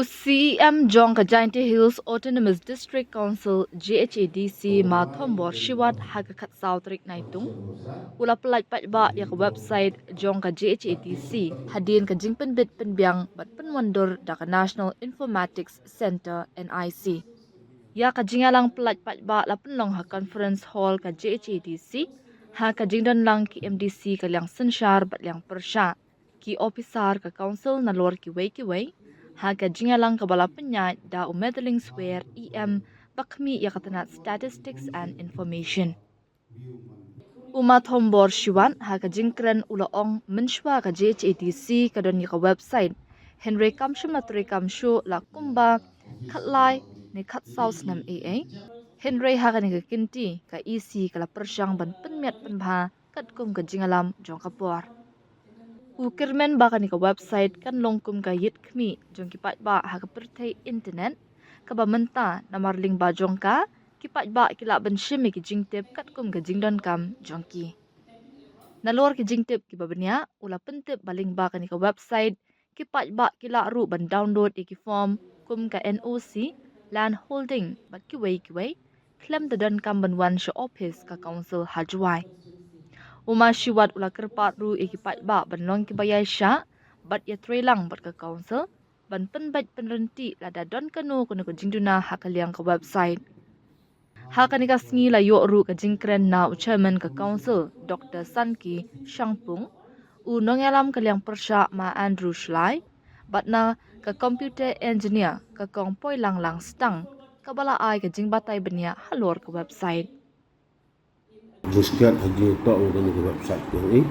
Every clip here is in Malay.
CEM Jong Kajante Hills Autonomous District Council GHADC Mathombor Shiwat Hagakat Sautrik Naitung Ula pelaj ba ya ke website Jong ka GHADC hadin ka jingpen bit penbiang bat penwandor da ka National Informatics Center NIC ya ka jingalang pelaj ba la penlong ha conference hall ka GHADC ha ka jingdon lang ki MDC ka liang sensyar bat liang persya ki officer ka council na lor ki wei ha ka jingalang ka bala penyat da umedeling swear EM bakmi ya katanat statistics and information Umat Hombor Shiwan ha ka jingkren ulaong menshwa ka GHADC ka don ka website Henry Kamshu Matri Kamshu la kumba khatlai ni khat south nam AA Henry ha ka ni ka kinti ka EC ka la persyang ban penmiat penbha kat kum ka jingalam jong ka por Ukirmen ba ka ni ka website kan longkum ka yit khmi jong ki pat ba ha ka perthai internet ka ba menta na marling ba jong ka kipat ba kila benshimi ki jingtip kat kum ka jingdon kam jongki. Nalor ki jingtip ki babanya ula pentip baling ba ka ni ka website kipat ba kila ru ban download ki form kum ka NOC land holding bat ki wei klem da don kam ban wan sho office ka council hajwai. Uma shiwat ula kerpat ru kipat ba ban long ki bayai sha bat ya trelang bat ka council ban penbat penrenti la da don kanu kuno ko jingduna hakaliang ka website. Hakanika sngi la yo ru ka jingkren na chairman ka council Dr. Sanki Shangpung u nongalam ka liang persya ma Andrew Shlai bat na ka computer engineer ka kong poi lang stang ka bala ai ka jingbatay benya halor ka website Muskat hagi tau kan ke website yang ini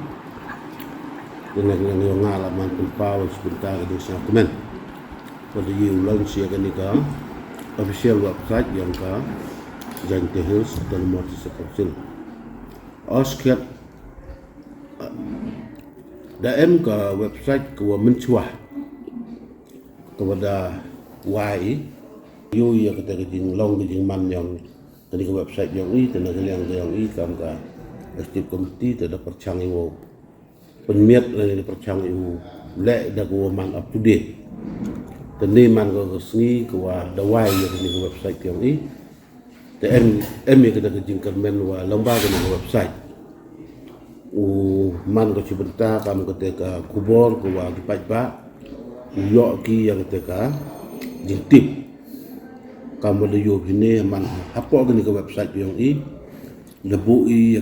dengan yang ngalaman tempau sebentar di sana komen pada ulang siakan ka official website yang ka Kajante Hills Autonomous District Council. Oskat daem ke website ke mencuah kepada Y yo ya kata kejing long kejing man yang tadi ke website yang ini tenaga yang ini kam ka estate committee tada percang iwo penmiat le percang iwo le da ko man up to date tani man ko sngi ko wa da Y ya ke website yang ini em kita kejingkan men wa lembaga ni website man ko cibenta kam ketika kubor ko wa dipat ba yo ki yang ketika jintip kam ada yo bini man apa ni ke website yang i lebu i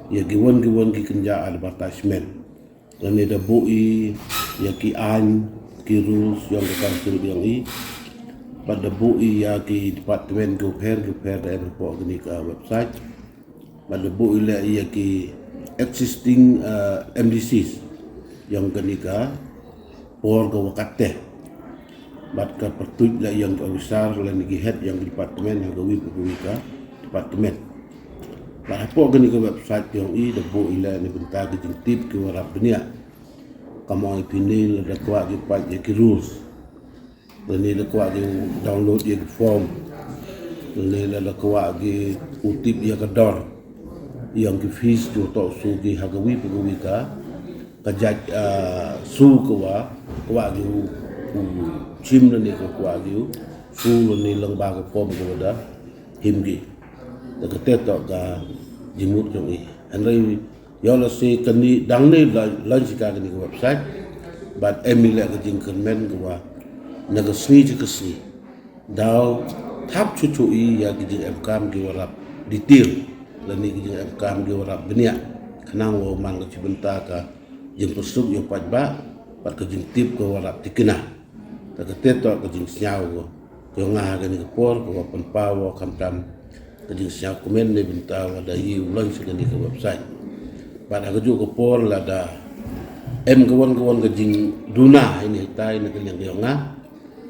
yagi won ki kenja advertisement dan ni lebu i yagi an ki rules yang ke yang i pada bui ya ki departemen repair dan organika website pada bui la ya ki existing MDCs yang kenika por ke wakate bat ka pertuj la yang besar la ni head yang departemen yang gawi publika departemen pada por kenika website yang i de bui la ni bentar ke tip ke warap dunia kamu ipinil da kwa ki pat ya ki rules dan ni kuat di download dia form dan ni kuat di utip dia kedor yang ki fees tu tok su ki hagawi pegawai ka kajat su kuat di chim ni kuat di su ni lembaga form ko da himgi da ketet tok ka jimut jong i andai yo la si kani dang ni la jika ni website but emile ka jingken men ko naga sni je kesni daw tap cucui ya gidi mkam gi warap detail dan ni gidi mkam gi warap benia kanang wo man ko cibenta ka jeng persuk yo pajba pat ke jeng tip ko warap tikina ta ke teto ke jeng snyau ko yo nga ga ni por ko pen pawo kamtam ke jeng snyau komen ne benta wa da yi ulan se ni ke website pada ke ju ko por la da kawon ke jeng duna ini tai ne ke yang nga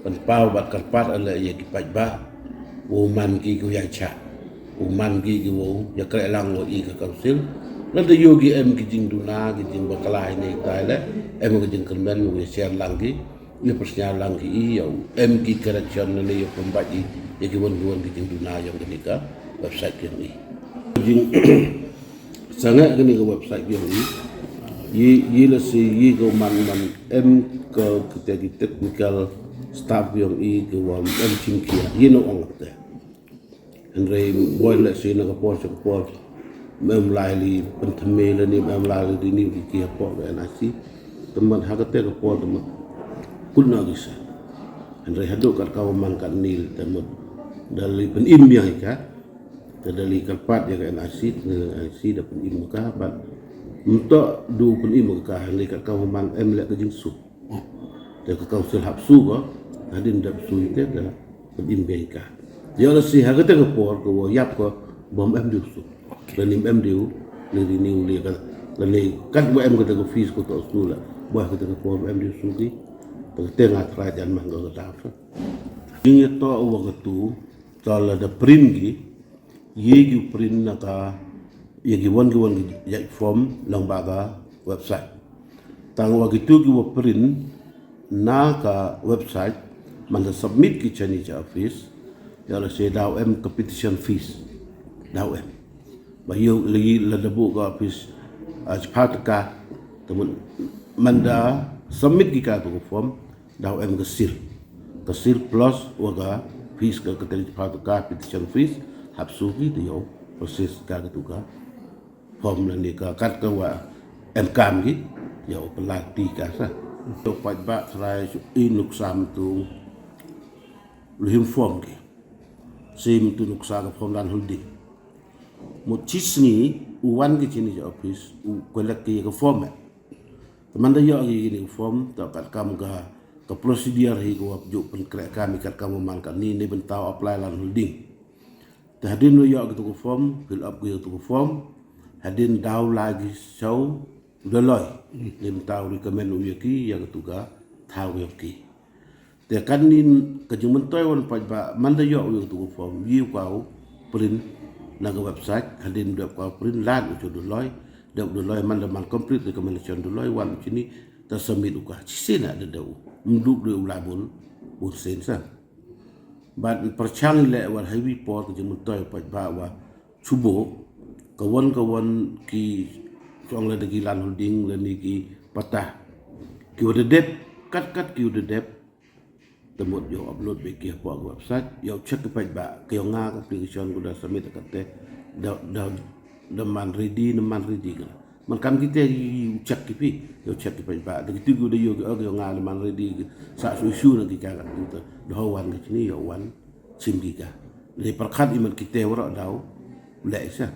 penpau bat karpat ala ya kipat ba uman ki ku ya cha uman ki wo ya kre lang wo i ka council la de yogi em ki jing duna ki jing bakala ni ta le em ki jing kermen wo share lang ki ni persnya lang ki i yo em ki correction ni yo pembat i ya ki won ki jing duna yang kenika website yang ni jing sangat kini ke website yang ni Ye la si ye go man em ke kita technical staff yang ke wam em cingkia ye no ong te. Andre boy la si na ko support mem laili pentame la ni mem laili di ni ki po ga na si teman hakate ko teman kulna gisa. Andre hadu kat kau man kan nil teman dari penim yang ka dari kalpat ya kan asid da penim ka ban untuk du penim ka hari kat kau man em la ke jingsu da kau sul hapsu ko hadin da su ite da penim ka ya la si hakate ko yap ko bom em du su dan em du ni ni ka la ni kat wa em ko fees ko to su la ba ka ko em du su ki tengah kerajaan mangga ta ini to waktu kalau ada print gi yegi print naka yegi wan ya form lembaga website tang waktu gi wo print naka website man submit ki chani cha office ya la se daw em competition fees daw em ba yo lagi la debu ka office as part ka temen manda submit ki ka to form daw em kesir plus waga fees ka keteri part ka petition fees hapsu ki dio proses ka tuka form la ni ka kat ka wa em kam ki yo pelati ka sa to pat ba trai inuk sam tu lihim form ki sim tu nuk sa ka form dan huldi mo chisni uwan ki chini office u kolek ki ka form teman da yo ni form ta kat kam ka ke prosedur hi ko juk pen krek kami kat kamu man kan ni bentau apply lan holding hadin no yo gitu form fill up gitu form hadin daw lagi show doloi ni bentau recommend uyaki ya gitu ga taw yoki te kan ni ke jung mentoy won pa ba man da yo gitu form yi kau print na website hadin do kau print lan ujo doloi man da man complete recommendation doloi wan chini ta submit uka sina ada dau menduk de ulabun sen sa bat perchang le war heavy por ke jemu toy pa ba wa chubo kawan ki chong le de lan holding le ni ki patah ki wada dep kat ki wada dep temut yo upload be ki po website yo check pa ba ke yo nga application ko da submit ka te da man ready ka man kam kita cek kipi yo cek kipi ba de tu go de yo ngal man ready sa su su na kita ka tu do wan ke ni yo wan sim kita le perkhat iman kita wara daw le sa